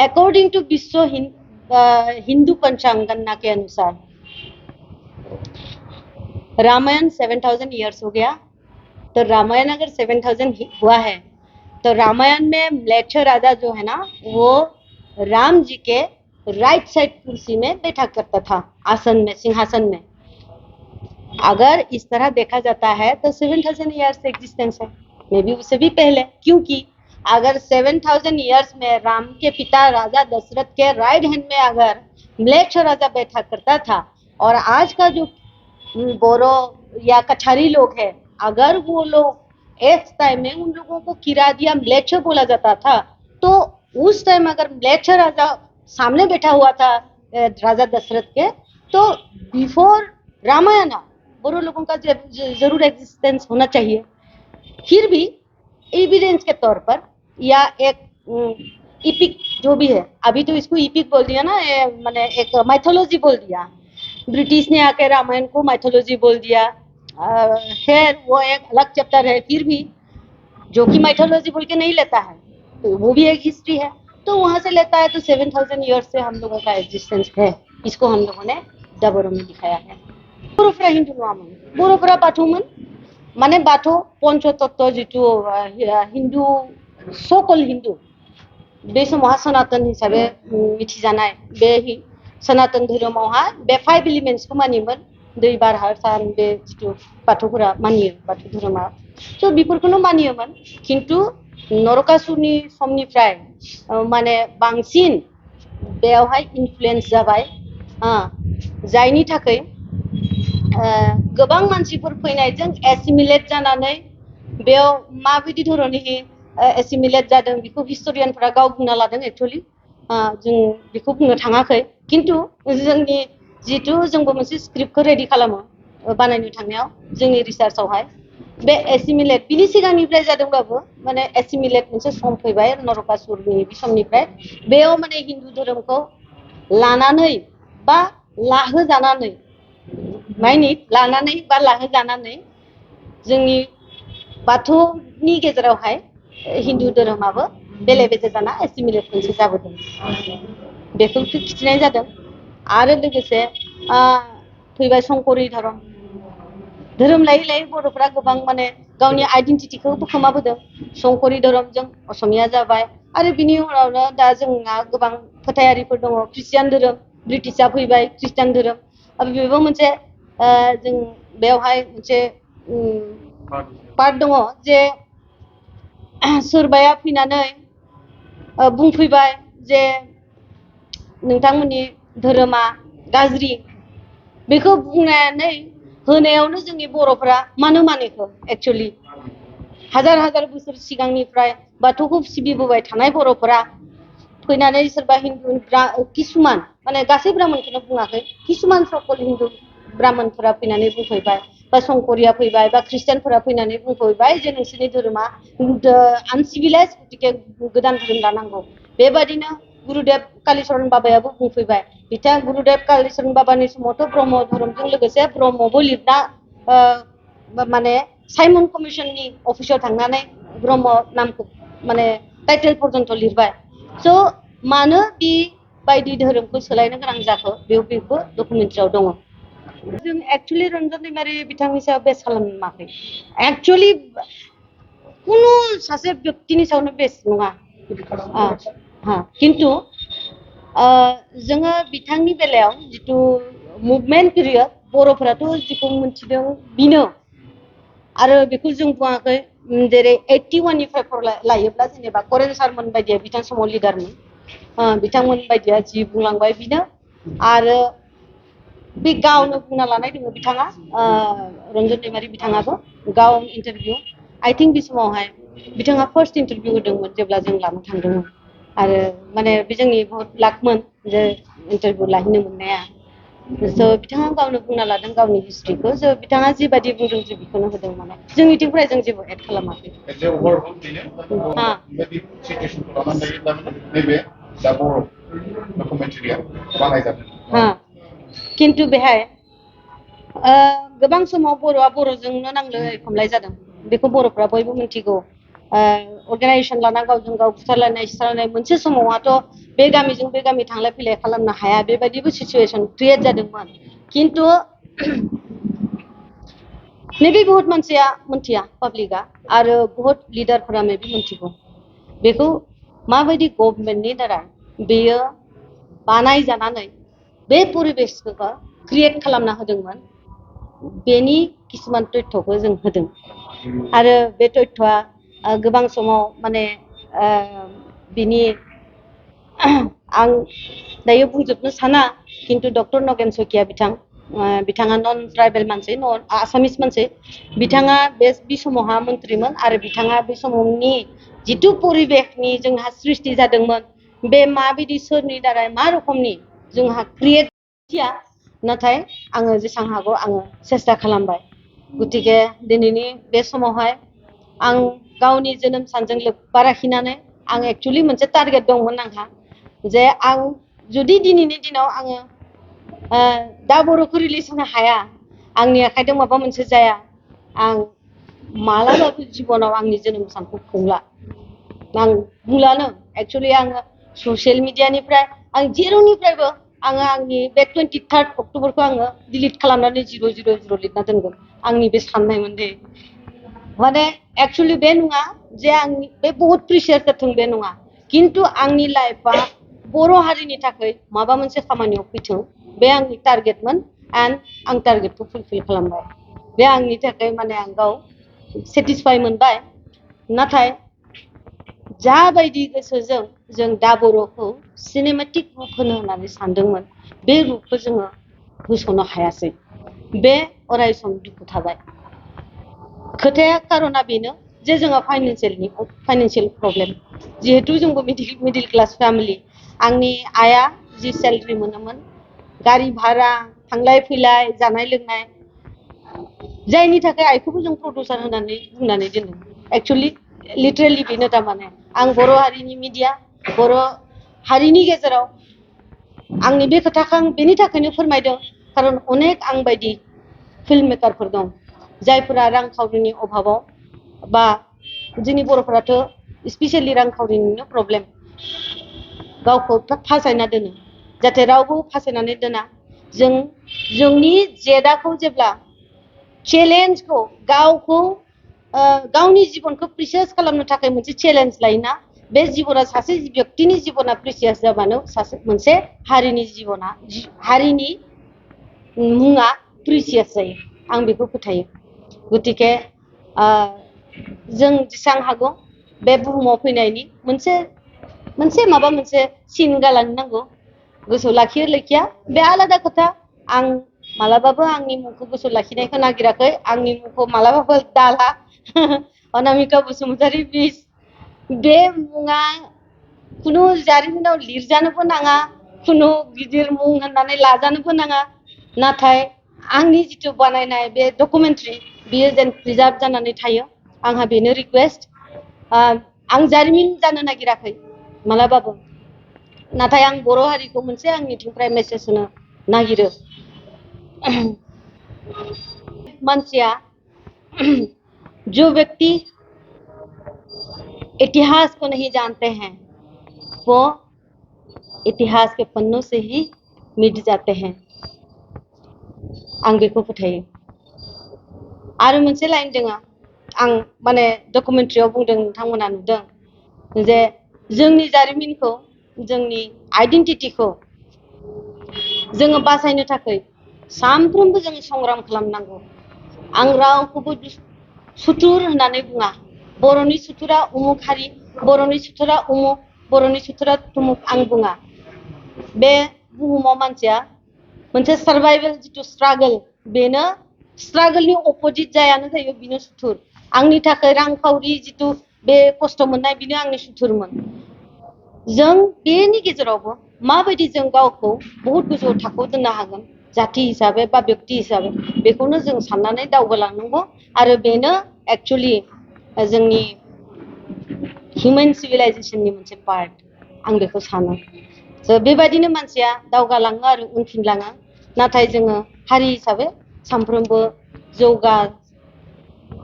According to विश्व हिंदू पंचांगना के अनुसार Ramayan 7000 years हो गया। तो रामायण अगर 7000 हुआ है तो रामायण में म्लेच्छ राजा जो है ना वो राम जी के राइट साइड कुर्सी में बैठा करता था, आसन में, सिंहासन में। अगर इस तरह देखा जाता है तो 7000 ईयर्स एग्जिस्टेंस है, मे बी उससे भी पहले, क्योंकि अगर 7000 ईयर्स में राम के पिता राजा दशरथ के राइट हैंड में अगर म्लेच्छ राजा बैठा करता था और आज का जो बोरो या कछारी लोग हैं, अगर वो लोग एक टाइम में उन लोगों को किरात या म्लेच्छ बोला जाता था, तो उस टाइम अगर म्लेच्छ राजा सामने बैठा हुआ था राजा दशरथ के, तो बिफोर रामायण बोरो लोगों का जरूर एग्जिस्टेंस होना चाहिए। फिर भी एविडेंस के तौर पर या एक इपिक जो भी है, अभी तो इसको इपिक बोल दिया ना, मैंने एक माइथोलॉजी बोल दिया, ब्रिटिश ने आके रामायण को माइथोलॉजी बोल दिया। खैर वो एक अलग चैप्टर है, फिर भी जो कि माइथोलॉजी बोल के नहीं लेता है तो वो भी एक हिस्ट्री है, तो वहां से लेता है। तो 7000 ईयर्स से हम लोगों का एग्जिस्टेंस है, इसको हम लोगों ने डबरो में दिखाया है। बर'फोरा हिंदू नङामोन, बर'फोरा बाथौमोन, माने बाथौ पंचतत्व जितु हिंदू सकल हिंदू बे समावहा सनातन हिसाबै मिथिजानाय बे सनातन धोरोमावहा बे 5 एलिमेंट्सखौ मानियोमोन, दै बार हा सान, बे जितु बाथौफोरा मानियो, बाथौ धोरोमा। स' बेफोरखौनो मानियोमोन, खिन्थु नरकासुरनि समनिफ्राय माने बांसिन बेयावहाय इनफ्लुएन्स जाबाय, जायनि थाखाय गोबां मानसिफोर फैनायजों एसिमिलेट जानानै बेयाव माबायदि धरननि एसिमिलेट जादों बेखौ हिस्टरियानफोरा गाव बुंना लादों। एक्चुअली जों बेखौ बुंनो थाङाखै, खिन्थु जोंनि जितु जोंबो मोनसे स्क्रिप्टखौ रेडि खालामो बानायनो थांनायाव, जोंनि रिसार्चआवहाय बे एसिमिलेट बिनि सिगांनिफ्राय जादोंबाबो माने एसिमिलेट मोनसे सम फैबाय नरकासुरनि बे समनिफ्राय, बेयाव माने हिन्दु धोरोमखौ लानानै बा लाहोजानानै, माने लानानै बा लाहोजानानै जोंनि बाथौनि गेजेरावहाय हिन्दु धोरोमाबो बेले बेजे जाना एसिमिलेट मोनसे जाबोदों, बेखौ खिथिनाय जादों। आरो लोगोसे फैबाय संकरि धोरोम, धोरोम लायै लायै बर'फ्रा गोबां माने गावनि आइडेन्टिटिखौ खोमाबोदों। संकरि धोरोमजों असमिया जाबाय, आरो बिनि उनावनो दा जोंना गोबां फोथायारिफोर दङ, ख्रिस्टियान धोरोम, ब्रिटिशआ फैबाय ख्रिस्टियान धोरोम, आरो बेबो मोनसे जों बेवहाय मोनसे पार्ट दङ जे सोरबाया फैनानै बुंफैबाय जे नोंथांमोननि धोरोमा गाज्रि, बेखौ बुंनानै होनायावनो जोंनि बर'फोरा मानो मानिखो, एक्चुअली हाजार हाजार बोसोर सिगांनिफ्राय बाथौखौ सिबिबोबाय थानाय बर'फोरा फैनानै सोरबा हिन्दु किसुमान, माने गासै ब्राह्मणखौनो बुङाखै, किसुमान सकल हिन्दु ब्राह्मणफोरा फैनानै बुंफैबाय, बा संकरिया फैबाय, बा ख्रिस्टियानफोरा फैनानै बुंफैबाय जे नोंसोरनि धोरोमा आनसिभिलाइज, गतिके गोदान धोरोम लानांगौ। बेबादिनो गुरुदेव कालिचरण बाबायाबो बुंफैबाय। बिथां गुरुदेव कालिचरण बाबानि समावथ' ब्रह्म धोरोमजों लोगोसे ब्रह्मबो लिरना माने साइमन कमिसननि अफिसाव थांनानै ब्रह्म नामखौ माने टाइटेल पर्यन्त लिरबाय। स' मानो बेबायदि धोरोमखौ सोलायनो गोनां जाखो, बेबो डकुमेन्टारियाव दङ। जों एक्चुअली रन्जन दैमारि बिथांनि सायाव बेस खालामाखै, एक्चुअली कुनु सासे व्यक्तिनि सायावनो बेस नङा, खिन्थु जोङो बिथांनि बेलायाव जितु मुभमेन्ट पिरियड बर'फोराथ' जिखौ मोनथिदों बिनो, आरो बेखौ जों बुङाखै, जेरै 81 निफ्राय लायोब्ला जेनेबा करेन सारमोन बायदिया बिथां समाव लिडारमोन, बिथांमोन बायदिया जि बुंलांबाय बिनो, आरो बे गावनो बुंना लानाय दङ बिथाङा, रन्जन दैमारि बिथाङाबो गाव इन्टारभिउ, आइ थिंक बे समावहाय बिथाङा फार्स्ट इन्टारभिउ होदोंमोन जेब्ला जों लानो थांदोंमोन, आरो माने बे जोंनि बहुत लाकमोन जे इन्टारभिउ लाहैनो मोननाया। स' बिथाङा गावनो बुंना लादों गावनि हिस्ट्रिखौ, स' बिथाङा जिबायदि बुंदों जों बेखौनो होदों, माने जोंनिथिंनिफ्राय जों जेबो एड खालामाखै। खिन्थु बेहाय गोबां समाव बर'आ बर'जोंनो नांलाय खमलाय जादों, बेखौ बर'फ्रा बयबो मिथिगौ। अर्गानाइजेसन लाना गावजों गाव बुथारलायनाय सिथारलायनाय मोनसे समावहाथ' बे गामिजों बे गामि थांलाय फैलाय खालामनो हाया बेबायदिबो सिचुवेसन क्रिएट जादोंमोन खिन्थु मेबी बहुत मानसिया मोनथिया पाब्लिकआ आरो बहुत लिडारफोरा मेबी मोनथिगौ बेखौ माबायदि गभर्नमेन्टनि दारा बेयो बानायजानानै बे परिबेसखौ क्रिएट खालामना होदोंमोन बेनि किसुमान तथ्यखौ जों होदों आरो बे तथ्यआ गोबां समाव माने बिनि आं दायो बुंजोबनो साना खिन्थु डक्टर नगेन शइकिया बिथाङा नन ट्राइबेल मानसि नन आसामिस मानसि बिथाङा बे समावहा मन्त्रिमोन आरो बिथाङा बे समावनि जिथु परिबेसनि जोंहा सृष्टि जादोंमोन बे माबायदि सोरनि दारै मा रोखोमनि जोंहा क्रिएट थिया नाथाय आङो जेसां हागौ आङो सेस्था खालामबाय गतिके दिनैनि बे समावहाय आं गावनि जोनोम सानजों लोब्बा लाखिनानै आं एक्चुअलि मोनसे टारगेट दंमोन आंहा जे आं जुदि दिनैनि दिनाव आङो दा बर'खौ रिलिज होनो हाया आंनि आखाइजों माबा मोनसे जाया आं मालाबाबो जिबनाव आंनि जोनोम सानखौ खुंला आं बुंलानो एक्चुअलि आङो ससियेल मिडियानिफ्राय आं जेरावनिफ्रायबो आङो आंनि बे 23 अक्ट'बरखौ आङो डिलिट खालामनानै 000 लिरना दोनगोन आंनि बे साननायमोन दे माने एक्चुअलि बे नङा जे आंनि बे बहुत प्रिसियास जाथों बे नङा खिन्थु आंनि लाइफआ बर' हारिनि थाखाय माबा मोनसे खामानियाव फैथों बे आंनि टारगेटमोन एन्ड आं टारगेटखौ फुलफिल खालामबाय बे आंनि थाखाय माने आं गाव सेटिसफाइ मोनबाय नाथाय जाबायदि गोसोजों जों दा बर'खौ सिनेमेटिक रुप होनो होननानै सानदोंमोन बे रुपखौ जोङो होस'नो हायासै बे अराय सम दुखु थाबाय खोथाया कारना बेनो जे जोंहा फाइनान्सियेल प्रब्लेम जिहेतु जोंबो मिडिल क्लास फेमिलि आंनि आइया जि सेलारि मोनोमोन गारि भारा थांलाय फैलाय जानाय लोंनाय जायनि थाखाय आइखौबो जों प्रडिउसार होनानै बुंनानै दोनदों एक्चुअलि लिटारेलि बेनो थारमाने आं बर' हारिनि मिडिया बर' हारिनि गेजेराव आंनि बे खोथाखौ आं बेनि थाखायनो फोरमायदों खारन अनेक आं बायदि फिल्म मेकारफोर दं जायफोरा रांखावरिनि अभाबाव बा जोंनि बर'फोराथ' स्पेसियेलि रांखावरिनिनो प्रब्लेम गावखौ फासायना दोनो जाहाथे रावबो फासायनानै दोना जोंनि जेदाखौ जेब्ला चेलेन्जखौ गावखौ गावनि जिबनखौ प्रिसियास खालामनो थाखाय मोनसे चेलेन्ज लायोना बे जिबना सासे व्यक्तिनि जिबना प्रिसियास जाबानो सासे मोनसे हारिनि जिबना हारिनि मुङा प्रिसियास जायो आं बेखौ फोथायो गतिके जों जेसां हागौ बे बुहुमाव फैनायनि मोनसे माबा मोनसे सिन गालांनो नांगौ गोसोआव लाखियो लाखिया बे आलादा खोथा आं मालाबाबो आंनि मुंखौ गोसोआव लाखिनायखौ नागिराखै आंनि मुंखौ मालाबाबो दाला अनामिका बसुमतारी प्लिज बे मुङा खुनु जारिमिनाव लिरजानोबो नाङा खुनु गिदिर मुं होननानै लाजानोबो नाङा नाथाय आंनि जिथु बानायनाय बे डकुमेन्टारि बियो जेन प्रिजार्भ जानानै थायो आंहा बेनो रिकुवेस्ट आं जारिमिन जानो नागिराखै मालाबाबो नाथाय आं बर' हारिखौ मोनसे आंनिथिंनिफ्राय मेसेज होनो नागिरो मानसिया जो व्यक्ति इतिहास को नहीं जानते हैं वो इतिहास के पन्नों से ही मिट जाते हैं आं बेखौ फोथायो आरो मोनसे लाइन दङ आं माने डकुमेन्टारियाव बुंदों नोंथांमोना नुदों जे जोंनि जारिमिनखौ जोंनि आइडेन्टिटिखौ जोङो बासायनो थाखाय सानफ्रोमबो जों संग्राम खालामनांगौ आं रावखौबो सुथुर होननानै बुङा बर'नि सुथुरा उमुक हारि बर'नि सुथुरा उमुक बर'नि सुथुरा तुमुक आं बुङा बे बुहुमाव मानसिया मोनसे सार्भाइभेल जिथु स्ट्रागल बेनो स्ट्रागलनि अपोजिट जायानो जायो बेनो सुथुर आंनि थाखाय रांखावरि जिथु बे खस्थ' मोननाय बेनो आंनि सुथुरमोन जों बेनि गेजेरावबो माबायदि जों गावखौ बहुत गोजौ थाखोआव दोननो हागोन जाथि हिसाबै बा व्यक्ति हिसाबै बेखौनो जों साननानै दावगालांनांगौ आरो बेनो एक्चुअलि जोंनि हिउमेन सिभिलाइजेसननि मोनसे पार्ट आं बेखौ सानो स' बेबायदिनो मानसिया दावगालाङो आरो उनफिनलाङो नाथाय जोङो हारि हिसाबै सानफ्रोमबो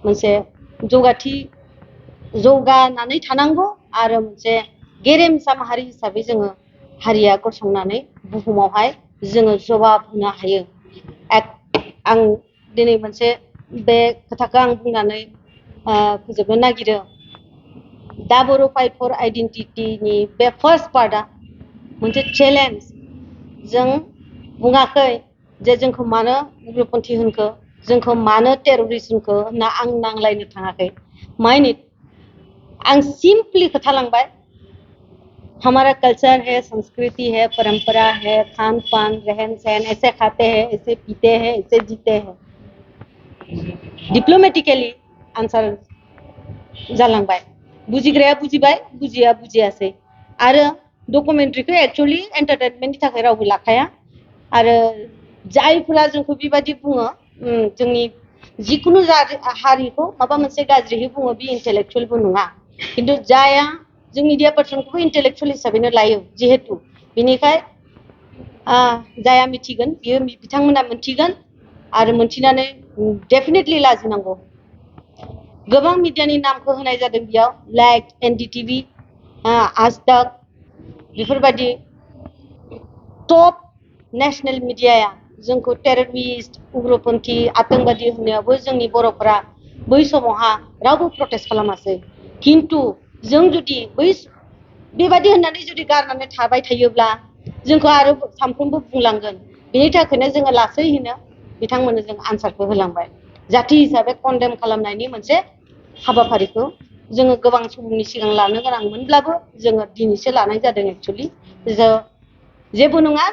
मोनसे जौगाथि जौगानानै थानांगौ आरो मोनसे गेरेमसा माहारि हिसाबै जोङो हारिया गसंनानै बुहुमावहाय जोङो जवाब होनो हायो। आं दिनै मोनसे बे खोथाखौ आं बुंनानै फोजोबनो नागिरो। दा बर' फाइट फर आइडेन्टिटिनि बे फार्स्ट पार्टआ मोनसे चेलेन्ज। जों बुङाखै जे जोंखौ मानो उग्रपन्थी होनखो, जोंखौ मानो टेररिस्ट होनखो होनना आं नांलायनो थाङाखै। माइनिट आं सिम्पली खोथा लांबाय, हमारा कल्चर है, संस्कृति है, परंपरा है, खान पान, रहन सहन, ऐसे खाते हैं, ऐसे पीते हैं, ऐसे जीते हैं। डिप्लोमेटिकली आंसार जालांबाय। बुजिग्राया बुजिबाय, बुजिया बुजियासै। आरो डकुमेन्ट्रिखौ एक्चुअलि एन्टारटेनमेन्टनि थाखाय रावबो लाखाया। आरो जायफोरा जोंखौ बेबायदि बुङो, जोंनि जिखुनु हारिखौ माबा मोनसे गाज्रियै बुङो, बे इन्टेलेक्चुवेलबो नङा। खिन्थु जाया जों मिडिया पार्सनखौबो इन्टेलेक्चुवेल हिसाबैनो लायो जिहेतु। बिनिखाय जाया मिथिगोन बियो बिथांमोना मोनथिगोन आरो मोनथिनानै डेफिनेटलि लाजिनांगौ। गोबां मिडियानि नामखौ होनाय जादों बेयाव, लाइक एनडीटीवी, आज तक, बेफोरबायदि टप नेशनेल मिडियाया जोंखौ टेररिस्ट, उग्रपन्थी, आतंकबादि होननायावबो जोंनि बर'फोरा बै समावहा रावबो प्रटेस्ट खालामासै। खिन्थु जों जुदि बै बेबायदि होननानै जुदि गारनानै थाबाय थायोब्ला जोंखौ आरो सानफ्रोमबो बुंलांगोन। बेनि थाखायनो जोङो लासैनो बिथांमोननो जों आन्सारखौ होलांबाय। जाथि हिसाबै कन्डेम खालामनायनि मोनसे हाबाफारिखौ जोङो गोबां समनि सिगां लानो गोनांमोनब्लाबो जोङो दिनैसो लानाय जादों एक्चुअलि। जेबो नङा,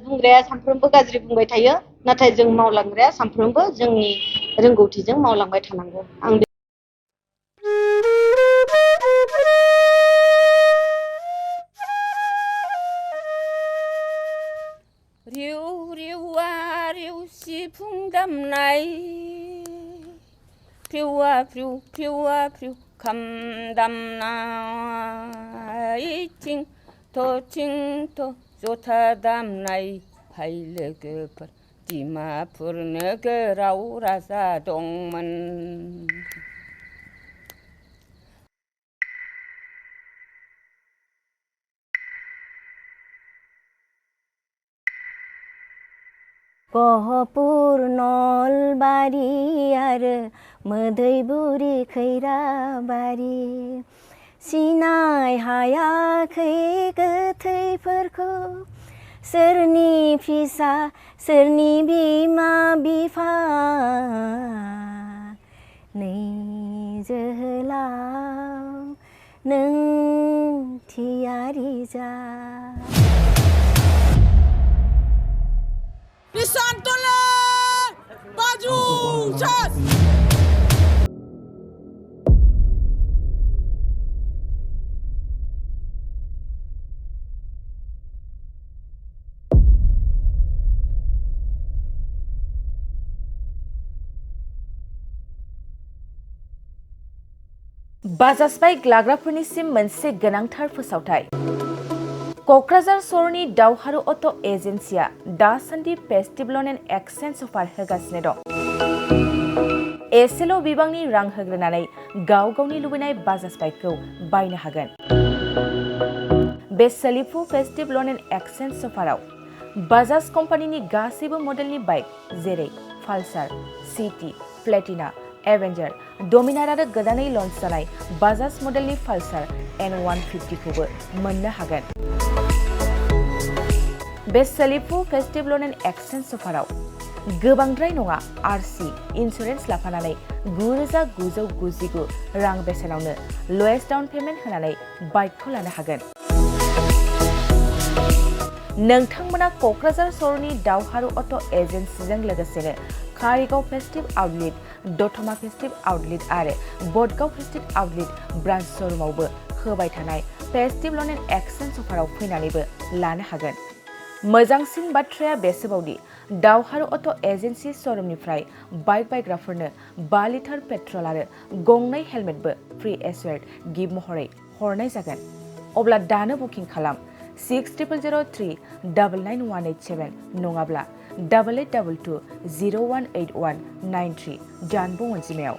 बुंग्राया सानफ्रोमबो गाज्रि बुंबाय थायो, नाथाय जों मावलांग्राया सानफ्रोमबो जोंनि रोंगौथिजों मावलांबाय थानांगौ। आं रिउ रिउआ रिउ सिफुं दामनाय, फ्रिउआ फ्रिउ फ्रिउआ फ्रिउ खाम दामनाय, थिं थ' जथा दामनाय। हाय लोगोफोर, डिमापुर नोगोराव राजा दंमोन। गहपुर नलबारि आरो मोदैबुरि खैराबारि, सिनाय हायाखै गोथैफोरखौ, सोरनि फिसा सोरनि बिमा बिफा। नै जोहोलाव नों थियारि जा। Baju cas. बाजाज बाइक लाग्राफोरनिसिम मोनसे गोनांथार फोसावथाय। क'क्राझार सहरनि दावहारु अट' एजेन्सिया दासान्दि फेस्टिभ ल'न एन्ड एक्सचेन्ज अफार होगासिनो दं। एसेल' बिबांनि रां होग्रोनानै गाव गावनि लुबैनाय बाजाज बाइकखौ बायनो हागोन। बे सोलिफु फेस्टिभ ल'न एन्ड एक्सचेन्ज अफाराव बाजाज कम्पानिनि गासैबो मडेलनि बाइक जेरै पालसार, सिटी, प्लेटिना, एवेन्जार, डमिनार आरो गोदानै लन्च जानाय बाजाज मडेलनि पालसार N150 खौबो मोननो हागोन। बे सोलिफु फेस्टिभ ल'न एन्ड एक्सचेन्ज अफाराव गोबांद्राय नङा आरसि इन्सुरेन्स लाफानानै 9,999 रां बेसेनावनो लवेस्ट डाउन पेमेन्ट होनानै बाइकखौ लानो हागोन। नोंथांमोना क'क्राझार सहरनि दावहारु अट' एजेन्सिजों लोगोसेनो कारिगाव फेस्टिभ आउटलेट, दतमा फेस्टिभ आउटलेट आरो बडगाव फेस्टिभ आउटलेट ब्रान्च श'रुमावबो होबाय थानाय फेस्टिभ ल'न एन्ड एक्सचेन्ज अफाराव फैनानैबो लानो हागोन। मोजांसिन बाथ्राया बेसोबावदि दावहारु अट' एजेन्सि श'रुमनिफ्राय बाइक बायग्राफोरनो 5 लिटार पेट्रल आरो गंनै हेलमेटबो फ्रि एसुयार्ड गिफ्ट महरै हरनाय जागोन। अब्ला दानो बुकिं खालाम 6003991187 नङाब्ला 8822 018193 जानबुं अनजिमायाव।